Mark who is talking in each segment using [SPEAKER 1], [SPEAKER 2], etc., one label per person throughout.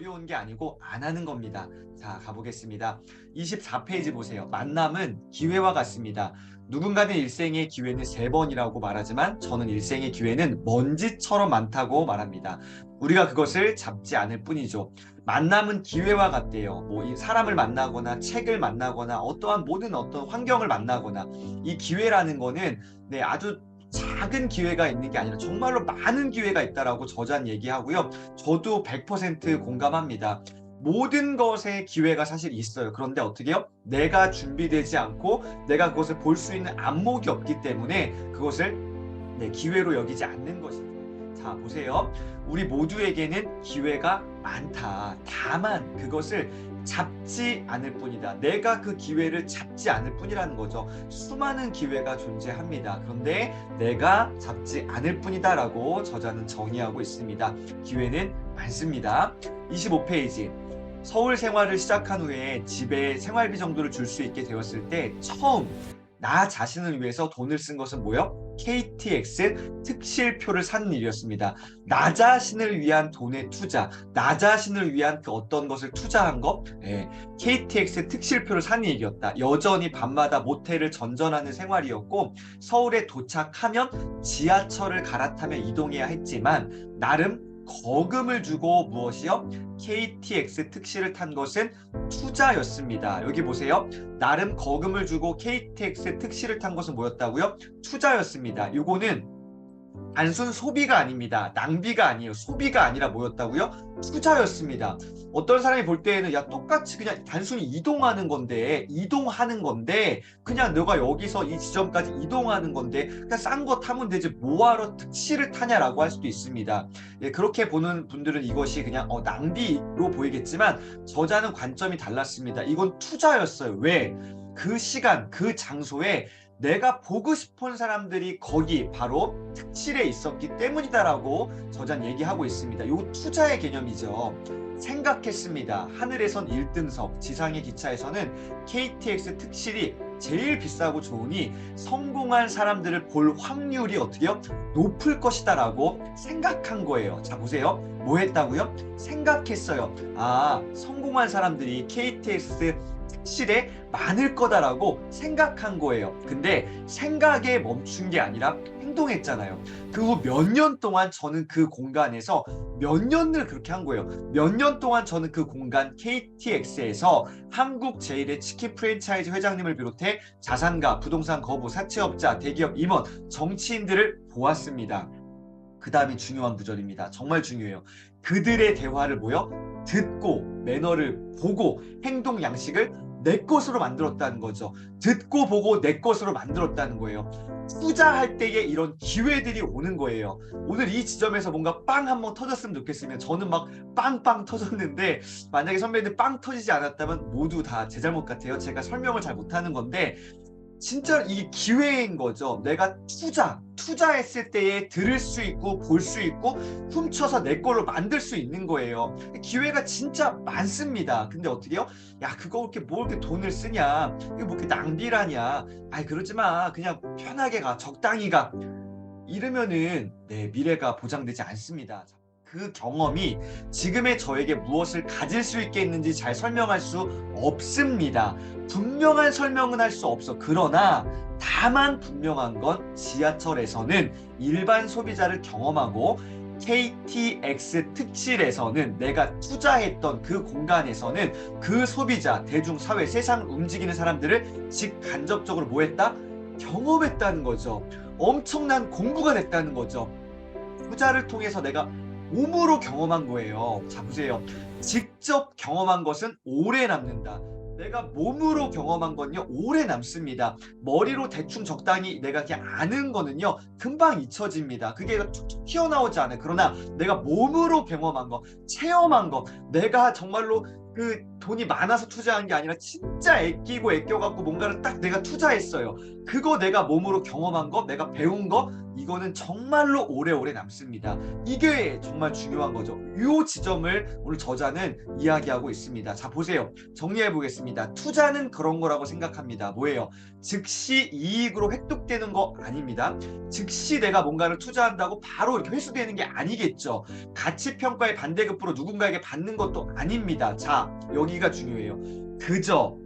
[SPEAKER 1] 어려운 게 아니고 안 하는 겁니다. 자, 가보겠습니다. 24페이지 보세요. 만남은 기회와 같습니다. 누군가는 일생의 기회는 3번이라고 말하지만 저는 일생의 기회는 먼지처럼 많다고 말합니다. 우리가 그것을 잡지 않을 뿐이죠. 만남은 기회와 같대요. 뭐 이 사람을 만나거나 책을 만나거나 어떠한 모든 어떤 환경을 만나거나 이 기회라는 거는 아주 작은 기회가 있는 게 아니라 정말로 많은 기회가 있다라고 저자는 얘기하고요. 저도 100% 공감합니다. 모든 것에 기회가 사실 있어요. 그런데 어떻게 해요? 내가 준비되지 않고 내가 그것을 볼 수 있는 안목이 없기 때문에 그것을 기회로 여기지 않는 것이죠. 자, 보세요. 우리 모두에게는 기회가 많다. 다만 그것을 잡지 않을 뿐이다. 내가 그 기회를 잡지 않을 뿐이라는 거죠. 수많은 기회가 존재합니다. 그런데 내가 잡지 않을 뿐이다라고 저자는 정의하고 있습니다. 기회는 많습니다. 25페이지. 서울 생활을 시작한 후에 집에 생활비 정도를 줄 수 있게 되었을 때 처음 나 자신을 위해서 돈을 쓴 것은 뭐요? KTX 특실표를 사는 일이었습니다. 나 자신을 위한 돈의 투자, 나 자신을 위한 그 어떤 것을 투자한 것, KTX 특실표를 사는 일이었다. 여전히 밤마다 모텔을 전전하는 생활이었고 서울에 도착하면 지하철을 갈아타며 이동해야 했지만 나름 거금을 주고 무엇이요? KTX 특실을 탄 것은 투자였습니다. 여기 보세요. 나름 거금을 주고 KTX 특실을 탄 것은 뭐였다고요? 투자였습니다. 요거는 단순 소비가 아닙니다. 낭비가 아니에요. 소비가 아니라 뭐였다고요? 투자였습니다. 어떤 사람이 볼 때에는 야 똑같이 그냥 단순히 이동하는 건데 그냥 너가 여기서 이 지점까지 이동하는 건데 그냥 싼 거 타면 되지 뭐하러 특실을 타냐라고 할 수도 있습니다. 그렇게 보는 분들은 이것이 그냥 낭비로 보이겠지만 저자는 관점이 달랐습니다. 이건 투자였어요. 왜? 그 시간, 그 장소에 내가 보고 싶은 사람들이 거기 바로 특실에 있었기 때문이다라고 저자는 얘기하고 있습니다. 요 투자의 개념이죠. 생각했습니다. 하늘에선 1등석, 지상의 기차에서는 KTX 특실이 제일 비싸고 좋으니 성공한 사람들을 볼 확률이 어떻게요? 높을 것이다라고 생각한 거예요. 자, 보세요. 뭐 했다고요? 생각했어요. 아, 성공한 사람들이 KTX 특실에 많을 거다라고 생각한 거예요. 근데 생각에 멈춘 게 아니라 행동했잖아요. 그 후 몇 년 동안 저는 그 공간에서 몇 년을 그렇게 한 거예요. 몇 년 동안 저는 그 공간 KTX에서 한국 제일의 치킨 프랜차이즈 회장님을 비롯해 자산가, 부동산 거부, 사채업자, 대기업 임원, 정치인들을 보았습니다. 그 다음이 중요한 구절입니다. 정말 중요해요. 그들의 대화를 듣고 매너를 보고 행동 양식을 내 것으로 만들었다는 거죠. 듣고 보고 내 것으로 만들었다는 거예요. 투자할 때에 이런 기회들이 오는 거예요. 오늘 이 지점에서 뭔가 빵 한번 터졌으면 좋겠으면 저는 막 빵빵 터졌는데 만약에 선배님 빵 터지지 않았다면 모두 다 제 잘못 같아요. 제가 설명을 잘 못하는 건데 진짜 이게 기회인 거죠. 내가 투자했을 때에 들을 수 있고 볼 수 있고 훔쳐서 내 걸로 만들 수 있는 거예요. 기회가 진짜 많습니다. 근데 어떻게 해요? 야, 그거 이렇게 뭐 이렇게 돈을 쓰냐? 이거 뭐 이렇게 낭비라냐? 아이, 그러지 마. 그냥 편하게 가. 적당히 가. 이러면은 미래가 보장되지 않습니다. 그 경험이 지금의 저에게 무엇을 가질 수 있겠는지 잘 설명할 수 없습니다. 분명한 설명은 할 수 없어. 그러나 다만 분명한 건 지하철에서는 일반 소비자를 경험하고 KTX 특실에서는 내가 투자했던 그 공간에서는 그 소비자, 대중사회, 세상을 움직이는 사람들을 직간접적으로 뭐 했다? 경험했다는 거죠. 엄청난 공부가 됐다는 거죠. 투자를 통해서 내가 몸으로 경험한 거예요. 자, 보세요. 직접 경험한 것은 오래 남는다. 내가 몸으로 경험한 건요, 오래 남습니다. 머리로 대충 적당히 내가 그냥 아는 거는요, 금방 잊혀집니다. 그게 툭툭 튀어나오지 않아요. 그러나 내가 몸으로 경험한 거, 체험한 거, 내가 정말로 그 돈이 많아서 투자한 게 아니라 진짜 아끼고 아껴갖고 뭔가를 딱 내가 투자했어요. 그거 내가 몸으로 경험한 거, 내가 배운 거, 이거는 정말로 오래오래 남습니다. 이게 정말 중요한 거죠. 이 지점을 오늘 저자는 이야기하고 있습니다. 자, 보세요. 정리해 보겠습니다. 투자는 그런 거라고 생각합니다. 뭐예요? 즉시 이익으로 획득되는 거 아닙니다. 즉시 내가 뭔가를 투자한다고 바로 이렇게 회수되는 게 아니겠죠. 가치평가의 반대급부로 누군가에게 받는 것도 아닙니다. 자, 여기가 중요해요. 그저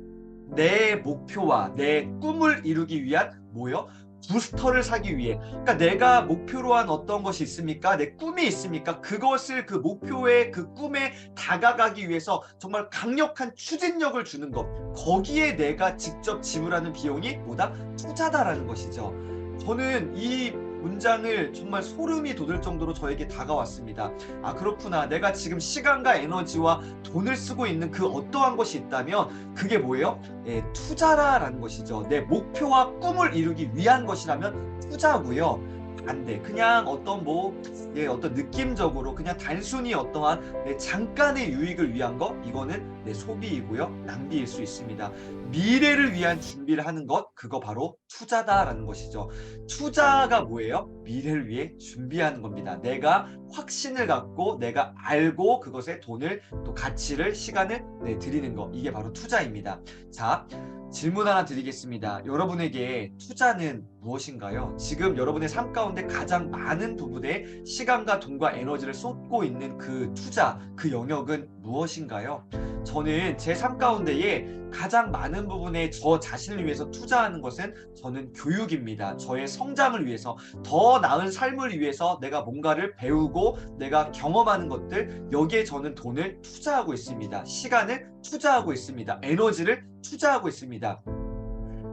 [SPEAKER 1] 내 목표와 내 꿈을 이루기 위한 뭐요? 부스터를 사기 위해. 그러니까 내가 목표로 한 어떤 것이 있습니까? 내 꿈이 있습니까? 그것을 그 목표에 그 꿈에 다가가기 위해서 정말 강력한 추진력을 주는 것. 거기에 내가 직접 지불하는 비용이 뭐다? 투자다라는 것이죠. 저는 이 문장을 정말 소름이 돋을 정도로 저에게 다가왔습니다. 아, 그렇구나. 내가 지금 시간과 에너지와 돈을 쓰고 있는 그 어떠한 것이 있다면 그게 뭐예요? 예, 투자라는 것이죠. 내 목표와 꿈을 이루기 위한 것이라면 투자고요. 반대. 그냥 어떤 어떤 느낌적으로 그냥 단순히 어떠한 잠깐의 유익을 위한 것, 이거는 내 소비이고요. 낭비일 수 있습니다. 미래를 위한 준비를 하는 것, 그거 바로 투자다라는 것이죠. 투자가 뭐예요? 미래를 위해 준비하는 겁니다. 내가 확신을 갖고 내가 알고 그것에 돈을 또 가치를 시간을 드리는 것, 이게 바로 투자입니다. 자, 질문 하나 드리겠습니다. 여러분에게 투자는 무엇인가요? 지금 여러분의 삶 가운데 가장 많은 부분에 시간과 돈과 에너지를 쏟고 있는 그 투자, 그 영역은 무엇인가요? 저는 제 삶 가운데에 가장 많은 부분에 저 자신을 위해서 투자하는 것은 저는 교육입니다. 저의 성장을 위해서, 더 나은 삶을 위해서 내가 뭔가를 배우고 내가 경험하는 것들, 여기에 저는 돈을 투자하고 있습니다. 시간을 투자하고 있습니다. 에너지를 투자하고 있습니다.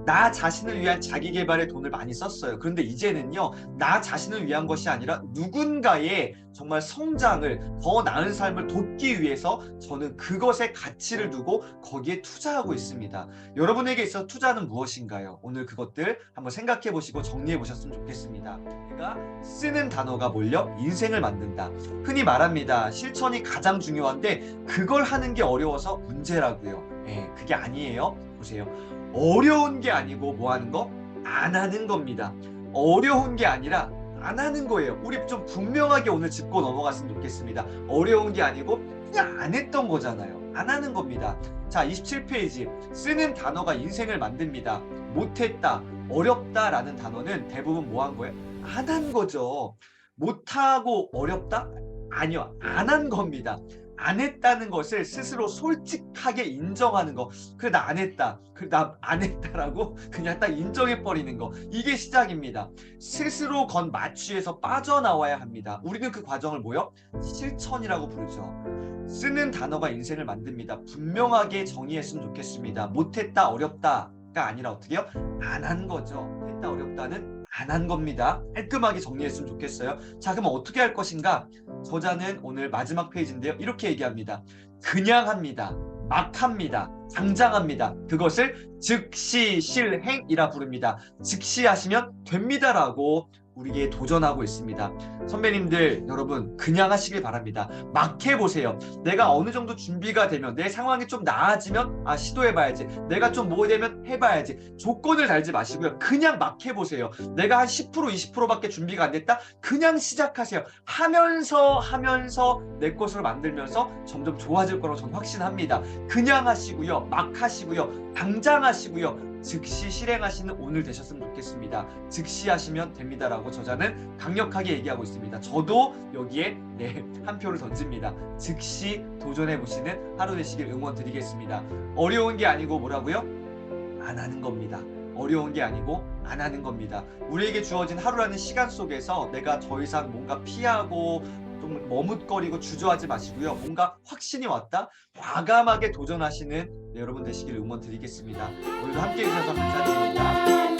[SPEAKER 1] 나 자신을 위한 자기 개발에 돈을 많이 썼어요. 그런데 이제는요, 나 자신을 위한 것이 아니라 누군가의 정말 성장을, 더 나은 삶을 돕기 위해서 저는 그것에 가치를 두고 거기에 투자하고 있습니다. 여러분에게 있어 투자는 무엇인가요? 오늘 그것들 한번 생각해 보시고 정리해 보셨으면 좋겠습니다. 내가 쓰는 단어가 뭘요? 인생을 만든다. 흔히 말합니다. 실천이 가장 중요한데 그걸 하는 게 어려워서 문제라고요. 그게 아니에요. 보세요. 어려운 게 아니고 뭐 하는 거? 안 하는 겁니다. 어려운 게 아니라 안 하는 거예요. 우리 좀 분명하게 오늘 짚고 넘어갔으면 좋겠습니다. 어려운 게 아니고 그냥 안 했던 거잖아요. 안 하는 겁니다. 자, 27페이지. 쓰는 단어가 인생을 만듭니다. 못했다, 어렵다라는 단어는 대부분 뭐 한 거예요? 안 한 거죠. 못하고 어렵다? 아니요. 안 한 겁니다. 안 했다는 것을 스스로 솔직하게 인정하는 거. 그래, 나 안 했다. 그래, 나 안 했다라고 그냥 딱 인정해버리는 거. 이게 시작입니다. 스스로 건 마취에서 빠져나와야 합니다. 우리는 그 과정을 뭐요? 실천이라고 부르죠. 쓰는 단어가 인생을 만듭니다. 분명하게 정의했으면 좋겠습니다. 못했다, 어렵다가 아니라 어떻게요? 안 한 거죠. 했다, 어렵다는 안 한 겁니다. 깔끔하게 정리했으면 좋겠어요. 자, 그럼 어떻게 할 것인가? 저자는 오늘 마지막 페이지인데요. 이렇게 얘기합니다. 그냥 합니다. 막 합니다. 당장 합니다. 그것을 즉시 실행이라 부릅니다. 즉시 하시면 됩니다라고 우리에게 도전하고 있습니다. 선배님들, 여러분, 그냥 하시길 바랍니다. 막 해보세요. 내가 어느 정도 준비가 되면, 내 상황이 좀 나아지면 시도해봐야지. 내가 좀 뭐 되면 해봐야지. 조건을 달지 마시고요. 그냥 막 해보세요. 내가 한 10% 20%밖에 준비가 안 됐다? 그냥 시작하세요. 하면서 내 것으로 만들면서 점점 좋아질 거라고 저는 확신합니다. 그냥 하시고요. 막 하시고요. 당장 하시고요. 즉시 실행하시는 오늘 되셨으면 좋겠습니다. 즉시 하시면 됩니다라고 저자는 강력하게 얘기하고 있습니다. 저도 여기에 한 표를 던집니다. 즉시 도전해 보시는 하루 되시길 응원드리겠습니다. 어려운 게 아니고 뭐라고요? 안 하는 겁니다. 어려운 게 아니고 안 하는 겁니다. 우리에게 주어진 하루라는 시간 속에서 내가 더 이상 뭔가 피하고 좀 머뭇거리고 주저하지 마시고요. 뭔가 확신이 왔다? 과감하게 도전하시는 여러분 되시길 응원드리겠습니다. 오늘도 함께해 주셔서 감사드립니다.